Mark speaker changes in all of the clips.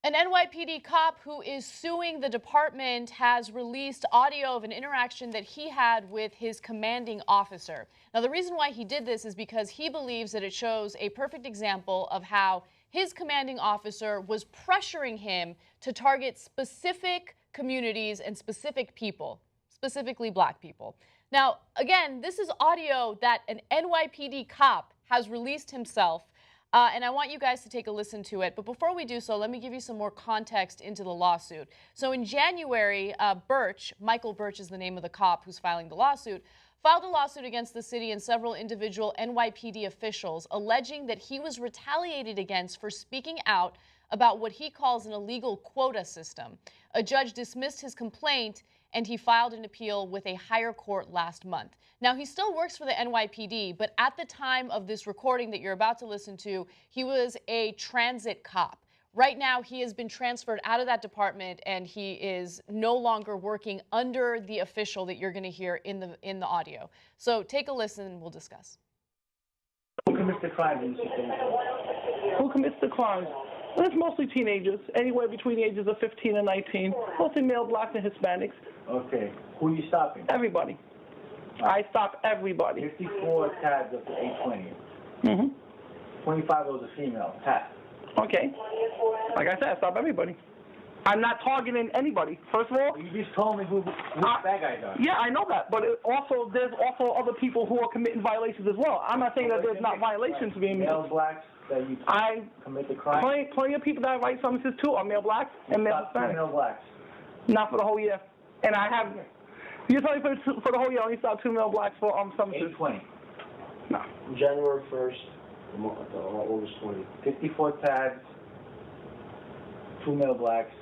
Speaker 1: An NYPD cop who is suing the department has released audio of an interaction that he had with his commanding officer. Now, the reason why he did this is because he believes that it shows a perfect example of how his commanding officer was pressuring him to target specific communities and specific people, specifically black people. Now, again, this is audio that an NYPD cop has released himself. And I want you guys to take a listen to it. But before we do so, let me give you some more context into the lawsuit. So in January, Michael Birch is the name of the cop who's filing the lawsuit, filed a lawsuit against the city and several individual NYPD officials, alleging that he was retaliated against for speaking out about what he calls an illegal quota system. A judge dismissed his complaint, and he filed an appeal with a higher court last month. Now, he still works for the NYPD, but at the time of this recording that you're about to listen to, he was a transit cop. Right now, he has been transferred out of that department, and he is no longer working under the official that you're going to hear in the audio. So take a listen, and we'll discuss.
Speaker 2: Who commits the crimes? Who commits the crimes? Well, it's mostly teenagers, anywhere between the ages of 15 and 19, mostly male, blacks, and Hispanics.
Speaker 3: Okay. Who are you stopping?
Speaker 2: Everybody. I stop everybody.
Speaker 3: 54 tags up to 820.
Speaker 2: Mm-hmm.
Speaker 3: 25 of those are female. Tag.
Speaker 2: Okay. Like I said, I stop everybody. I'm not targeting anybody. First of all,
Speaker 3: you just told me who bad guys are.
Speaker 2: Yeah, I know that, but there's also other people who are committing violations as well. I'm not saying that there's not violations being made.
Speaker 3: Male blacks that you commit the crime.
Speaker 2: Plenty of people that I write summonses to are male blacks and male Hispanics.
Speaker 3: Male blacks.
Speaker 2: Not for the whole year, and I have. You're telling me for the whole year I only stopped 2 male blacks for summonses.
Speaker 3: 820.
Speaker 2: No.
Speaker 4: January 1st, August 20.
Speaker 3: 54 tags. 2 male blacks.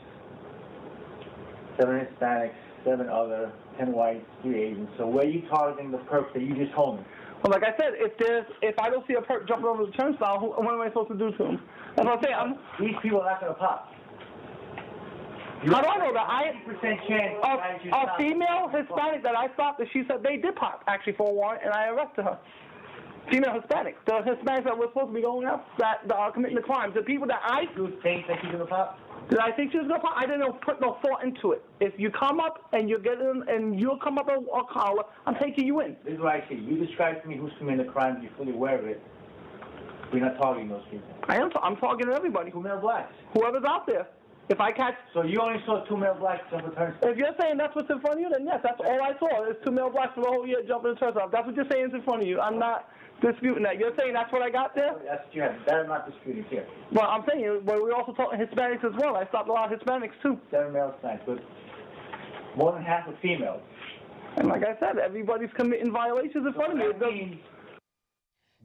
Speaker 3: 7 Hispanics, 7 other, 10 whites, 3 Asians. So where are you targeting the perp that you just told me?
Speaker 2: Well, like I said, if I don't see a perp jumping over the turnstile, what am I supposed to do to him? That's what I'm saying.
Speaker 3: These people are not going to pop.
Speaker 2: How do I know that?
Speaker 3: 80% chance.
Speaker 2: A female Hispanic that I stopped, she said they did pop actually for a warrant, and I arrested her. Female Hispanics, the Hispanics that were supposed to be going out that are committing the crimes, the people that I
Speaker 3: You think that she's going to pop?
Speaker 2: Did I think she was going to pop? I didn't put no thought into it. If you come up and you get in and you'll come up a collar, I'm taking you in.
Speaker 3: This is what I see. You describe to me who's committing the crimes. You're fully aware of it. We're not targeting those people.
Speaker 2: I'm targeting everybody.
Speaker 3: 2 male blacks.
Speaker 2: Whoever's out there. If I catch...
Speaker 3: So you only saw 2 male blacks jump the turnstile?
Speaker 2: If you're saying that's what's in front of you, then yes, that's all I saw. There's 2 male blacks for the whole year jumping the turnstile. That's what you're saying is in front of you. I'm not disputing that. You're saying that's what I got there?
Speaker 3: That's what you have. That I'm not disputing here.
Speaker 2: Well, I'm saying, but we're also talking Hispanics as well. I stopped a lot of Hispanics too.
Speaker 3: 7 male Hispanics, but more than half are females.
Speaker 2: And like I said, everybody's committing violations in front of me.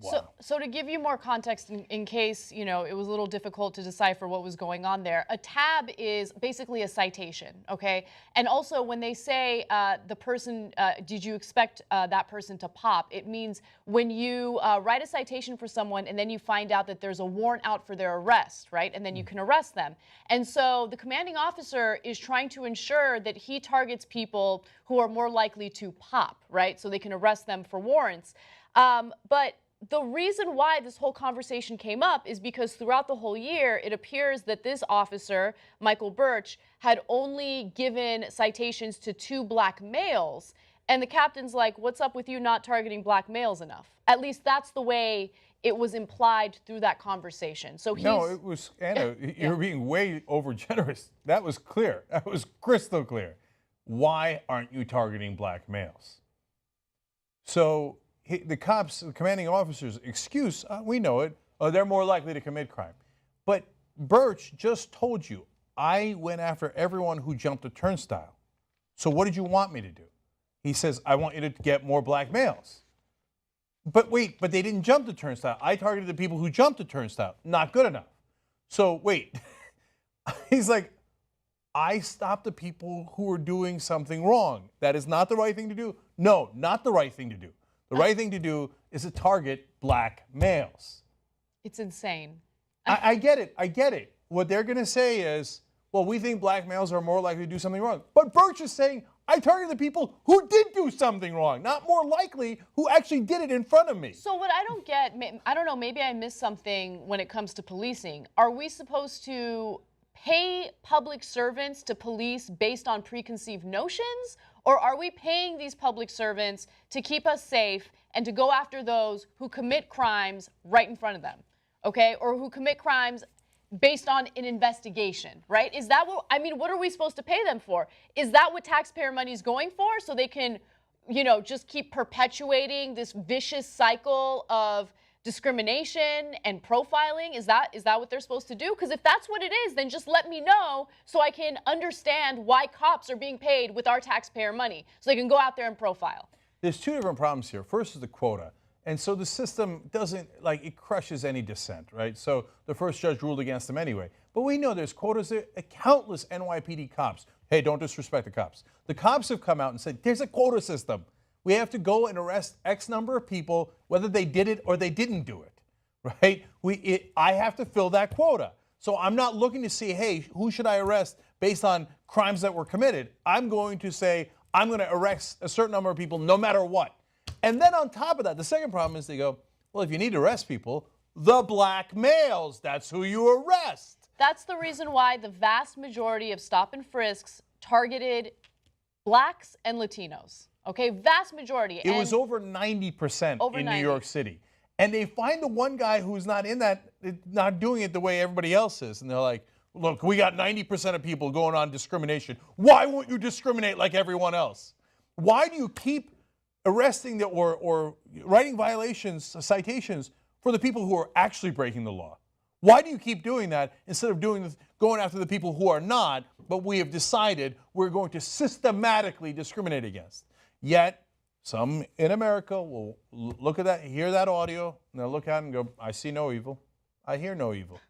Speaker 1: Wow. So to give you more context in case, you know, it was a little difficult to decipher what was going on there, a tab is basically a citation, okay? And also when they say the person, did you expect that person to pop, it means when you write a citation for someone and then you find out that there's a warrant out for their arrest, right? And then you can arrest them. And so the commanding officer is trying to ensure that he targets people who are more likely to pop, right? So they can arrest them for warrants. But the reason why this whole conversation came up is because throughout the whole year, it appears that this officer, Michael Birch, had only given citations to 2 black males. And the captain's like, what's up with you not targeting black males enough? At least that's the way it was implied through that conversation. So
Speaker 5: No, it was, Anna, you're being way over generous. That was clear. That was crystal clear. Why aren't you targeting black males? So the cops, the commanding officer's excuse, we know it, they're more likely to commit crime. But Birch just told you, I went after everyone who jumped a turnstile. So what did you want me to do? He says, I want you to get more black males. But wait, but they didn't jump the turnstile. I targeted the people who jumped the turnstile. Not good enough. So wait, he's like, I stopped the people who were doing something wrong. That is not the right thing to do. No, not the right thing to do. The right thing to do is to target black males.
Speaker 1: It's insane.
Speaker 5: I get it. I get it. What they're going to say is, well, we think black males are more likely to do something wrong. But Birch is saying, I targeted the people who did do something wrong, not more likely who actually did it in front of me.
Speaker 1: So what I don't get, I don't know, maybe I missed something when it comes to policing. Are we supposed to pay public servants to police based on preconceived notions? Or are we paying these public servants to keep us safe and to go after those who commit crimes right in front of them? Okay? Or who commit crimes based on an investigation, right? Is that what, I mean, what are we supposed to pay them for? Is that what taxpayer money is going for? So they can, you know, just keep perpetuating this vicious cycle of discrimination and profiling? Is that what they're supposed to do? Because if that's what it is, then just let me know so I can understand why cops are being paid with our taxpayer money so they can go out there and profile.
Speaker 5: There's two different problems here. First is the quota. And so the system doesn't, like, it crushes any dissent, right? So the first judge ruled against them anyway. But we know there's quotas. There are countless NYPD cops. Hey, don't disrespect the cops. The cops have come out and said, there's a quota system. We have to go and arrest X number of people, whether they did it or they didn't do it, right? I have to fill that quota. So I'm not looking to see, hey, who should I arrest based on crimes that were committed? I'm going to say, I'm going to arrest a certain number of people no matter what. And then on top of that, the second problem is they go, well, if you need to arrest people, the black males, that's who you arrest.
Speaker 1: That's the reason why the vast majority of stop and frisks targeted blacks and Latinos. Okay, vast majority.
Speaker 5: It was over 90% in New York City. And they find the one guy who's not in that, not doing it the way everybody else is. And they're like, look, we got 90% of people going on discrimination. Why won't you discriminate like everyone else? Why do you keep arresting or writing violations, citations for the people who are actually breaking the law? Why do you keep doing that instead of going after the people who are not, but we have decided we're going to systematically discriminate against? Yet, some in America will look at that, hear that audio, and they'll look at it and go, I see no evil. I hear no evil.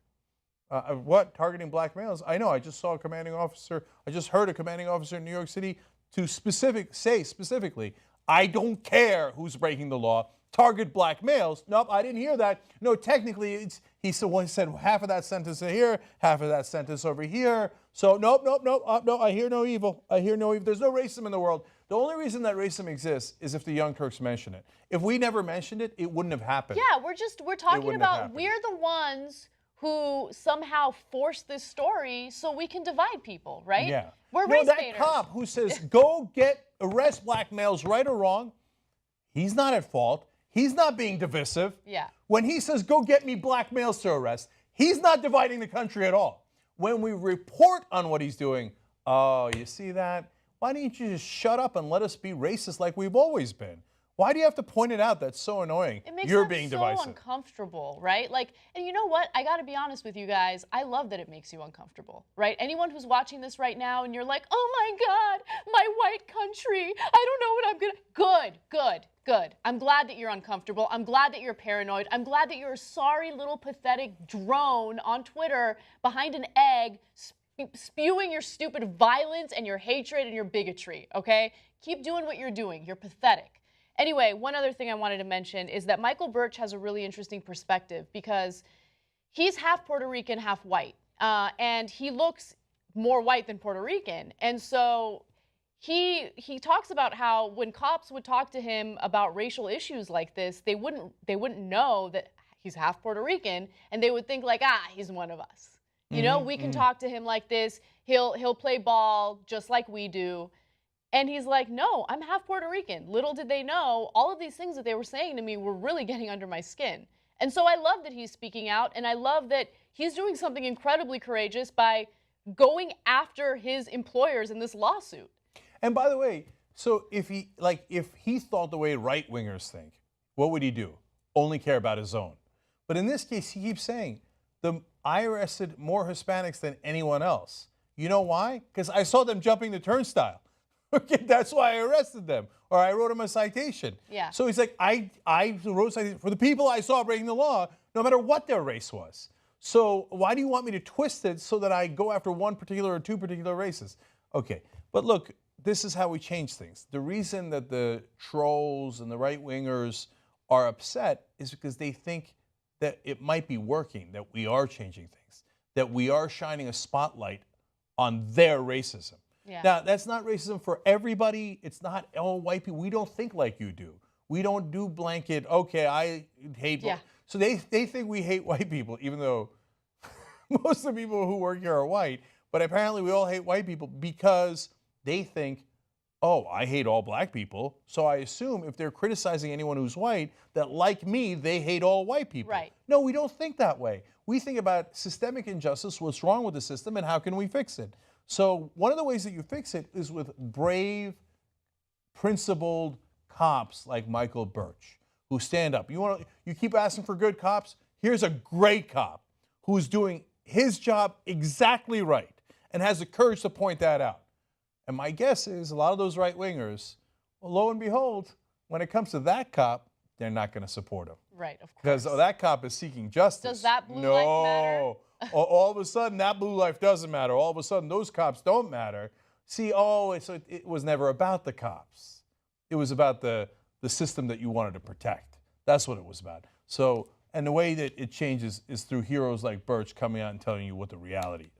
Speaker 5: What? Targeting black males? I know. I just saw a commanding officer. I just heard a commanding officer in New York City to say specifically, I don't care who's breaking the law. Target black males. Nope, I didn't hear that. No, technically, he said half of that sentence here, half of that sentence over here. So nope, no, I hear no evil. I hear no evil. There's no racism in the world. The only reason that racism exists is if the Young Turks mention it. If we never mentioned it, it wouldn't have happened.
Speaker 1: Yeah, we're talking about we're the ones who somehow force this story so we can divide people, right?
Speaker 5: Yeah.
Speaker 1: We're race
Speaker 5: that
Speaker 1: baiters.
Speaker 5: cop who says, go arrest black males, right or wrong, he's not at fault. He's not being divisive.
Speaker 1: Yeah.
Speaker 5: When he says, go get me black males to arrest, he's not dividing the country at all. When we report on what he's doing, oh, you see that? Why don't you just shut up and let us be racist like we've always been? Why do you have to point it out? That's so annoying.
Speaker 1: It makes
Speaker 5: You're
Speaker 1: that
Speaker 5: being
Speaker 1: so
Speaker 5: divisive.
Speaker 1: uncomfortable, right? Like, and you know what? I got to be honest with you guys. I love that it makes you uncomfortable, right? Anyone who's watching this right now and you're like, oh my God, my white country, I don't know what I'm going to... Good. I'm glad that you're uncomfortable. I'm glad that you're paranoid. I'm glad that you're a sorry little pathetic drone on Twitter behind an egg spewing your stupid violence and your hatred and your bigotry, okay? Keep doing what you're doing. You're pathetic. Anyway, one other thing I wanted to mention is that Michael Birch has a really interesting perspective because he's half Puerto Rican, half white, and he looks more white than Puerto Rican. And so he talks about how when cops would talk to him about racial issues like this, they wouldn't know that he's half Puerto Rican, and they would think like, he's one of us. You know, we can talk to him like this. He'll play ball just like we do. And he's like, no, I'm half Puerto Rican. Little did they know, all of these things that they were saying to me were really getting under my skin. And so I love that he's speaking out, and I love that he's doing something incredibly courageous by going after his employers in this lawsuit.
Speaker 5: And by the way, so if he thought the way right-wingers think, what would he do? Only care about his own. But in this case, he keeps saying, I arrested more Hispanics than anyone else. You know why? Because I saw them jumping the turnstile. Okay, that's why I arrested them. Or I wrote them a citation.
Speaker 1: Yeah.
Speaker 5: So he's like, I wrote a citation for the people I saw breaking the law, no matter what their race was. So why do you want me to twist it so that I go after one particular or two particular races? Okay, but look, this is how we change things. The reason that the trolls and the right-wingers are upset is because they think that it might be working, that we are changing things, that we are shining a spotlight on their racism.
Speaker 1: Yeah.
Speaker 5: Now, that's not racism for everybody. It's not all white people. We don't think like you do. We don't do blanket, okay, I hate...
Speaker 1: Yeah.
Speaker 5: So they think we hate white people, even though most of the people who work here are white. But apparently we all hate white people because they think, oh, I hate all black people, so I assume if they're criticizing anyone who's white, that like me, they hate all white people.
Speaker 1: Right.
Speaker 5: No, we don't think that way. We think about systemic injustice, what's wrong with the system, and how can we fix it. So one of the ways that you fix it is with brave, principled cops like Michael Birch, who stand up. You keep asking for good cops? Here's a great cop who's doing his job exactly right and has the courage to point that out. And my guess is a lot of those right-wingers, well, lo and behold, when it comes to that cop, they're not going to support him.
Speaker 1: Right, of course.
Speaker 5: Because that cop is seeking justice.
Speaker 1: Does that blue life matter?
Speaker 5: No. All of a sudden, that blue life doesn't matter. All of a sudden, those cops don't matter. See, it was never about the cops. It was about the system that you wanted to protect. That's what it was about. So, and the way that it changes is through heroes like Birch coming out and telling you what the reality is.